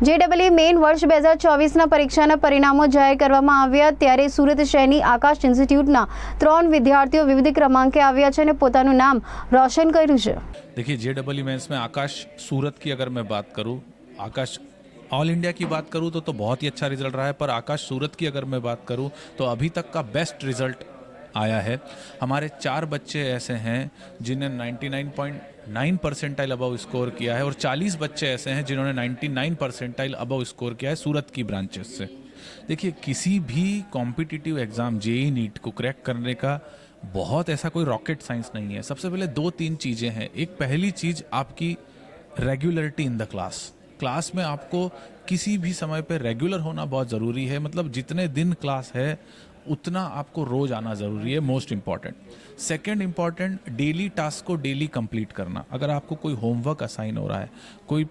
JEE main વર્ષ 2024ના પરીક્ષાના પરિણામો જાહેર કરવામાં આવ્યા ત્યારે સુરત શહેરની આકાશ ઇન્સ્ટિટ્યૂટના 3 વિદ્યાર્થીઓ વિવિધ ક્રમાંકે આવ્યા છે અને પોતાનું નામ રોશન કર્યું છે। देखिए JEE मेंस में आकाश सूरत की अगर मैं बात करूं, आकाश ऑल इंडिया की बात करूं तो बहुत ही अच्छा रिजल्ट रहा है, पर आकाश सूरत की अगर मैं बात करूं तो अभी तक का बेस्ट रिजल्ट आया है। हमारे 4 बच्चे ऐसे हैं जिन्हें 99.9 परसेंटाइल अबव स्कोर किया है और 40 बच्चे ऐसे हैं जिन्होंने 99 परसेंटाइल अबव स्कोर किया है सूरत की ब्रांचेस से। देखिए, किसी भी कॉम्पिटिटिव एग्ज़ाम JEE नीट को क्रैक करने का बहुत ऐसा कोई रॉकेट साइंस नहीं है। सबसे पहले 2-3 चीज़ें हैं। एक पहली चीज़ आपकी रेगुलरिटी इन द क्लास में आपको किसी भी समय पे रेगुलर होना बहुत ज़रूरी है। मतलब जितने दिन क्लास है उतना आपको रोज़ आना ज़रूरी है, most important. Second important, daily task को डेली कंप्लीट करना। अगर आपको कोई होमवर्क असाइन हो रहा है, कोई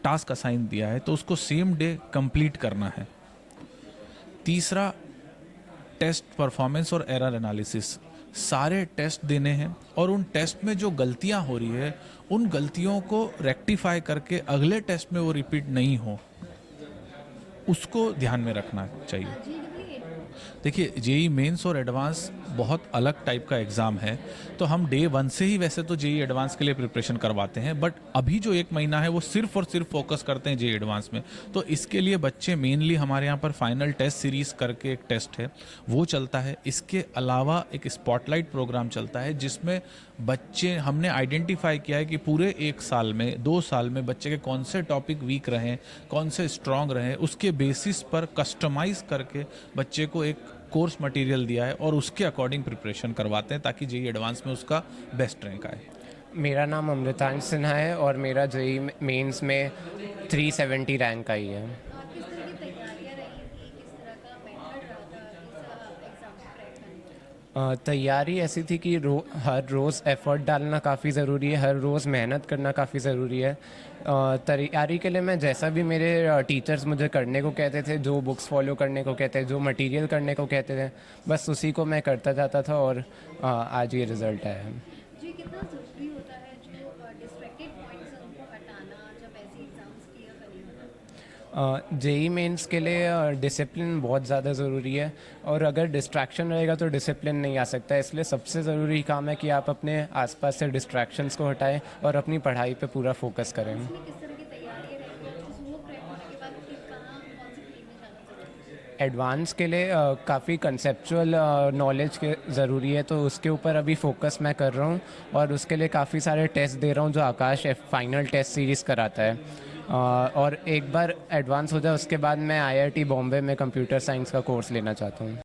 टास्क असाइन दिया है तो उसको सेम डे कंप्लीट करना है। तीसरा, टेस्ट परफॉर्मेंस और एरर एनालिसिस। सारे टेस्ट देने हैं और उन टेस्ट में जो गलतियां हो रही है उन गलतियों को रेक्टिफाई करके अगले टेस्ट में वो रिपीट नहीं हो, उसको ध्यान में रखना चाहिए। देखिए, JEE मेंस और एडवांस बहुत अलग टाइप का एग्ज़ाम है, तो हम डे 1 से ही वैसे तो JEE एडवांस के लिए प्रिपरेशन करवाते हैं, बट अभी जो 1 महीना है वो सिर्फ और सिर्फ फोकस करते हैं JEE एडवांस में। तो इसके लिए बच्चे मेनली हमारे यहाँ पर फाइनल टेस्ट सीरीज़ करके एक टेस्ट है वो चलता है। इसके अलावा एक स्पॉटलाइट प्रोग्राम चलता है जिसमें बच्चे हमने आइडेंटिफाई किया है कि पूरे 1 साल में 2 साल में बच्चे के कौन से टॉपिक वीक रहें, कौन से स्ट्रॉन्ग रहें, उसके बेसिस पर कस्टमाइज़ करके बच्चे को एक कोर्स मटेरियल दिया है और उसके अकॉर्डिंग प्रिपरेशन करवाते हैं ताकि JEE एडवांस में उसका बेस्ट रैंक आए। मेरा नाम अमृतांश सिन्हा है और मेरा JEE मेंस में 370 रैंक आई है। तैयारी ऐसी थी कि हर रोज़ एफ़र्ट डालना काफ़ी ज़रूरी है, हर रोज़ मेहनत करना काफ़ी ज़रूरी है। तैयारी के लिए मैं जैसा भी मेरे टीचर्स मुझे करने को कहते थे, जो बुक्स फॉलो करने को कहते थे, जो मटेरियल करने को कहते थे, बस उसी को मैं करता जाता था और आज ये रिज़ल्ट आया है। जी, कितना ज़रूरी होता है जो डिस्ट्रैक्टेड पॉइंट्स हैं उनको हटाना जब ऐसे एग्जाम्स क्लियर करने होते हैं? JEE मेंस के लिए डिसिप्लिन बहुत ज़्यादा ज़रूरी है और अगर डिस्ट्रैक्शन रहेगा तो डिसिप्लिन नहीं आ सकता। इसलिए सबसे ज़रूरी काम है कि आप अपने आसपास से डिस्ट्रैक्शंस को हटाएं और अपनी पढ़ाई पे पूरा फोकस करें। किस तरह की तैयारी रहेगी? वो क्रैक होने के बाद फिर कहाँ कौन सी फील्ड में जाना ज़रूरी है? एडवांस के लिए काफ़ी कंसेप्चुअल नॉलेज के ज़रूरी है, तो उसके ऊपर अभी फोकस मैं कर रहा हूँ और उसके लिए काफ़ी सारे टेस्ट दे रहा हूँ जो आकाश फाइनल टेस्ट सीरीज़ कराता है। और एक बार एडवांस हो जाए उसके बाद मैं IIT बॉम्बे में कंप्यूटर साइंस का कोर्स लेना चाहता हूँ।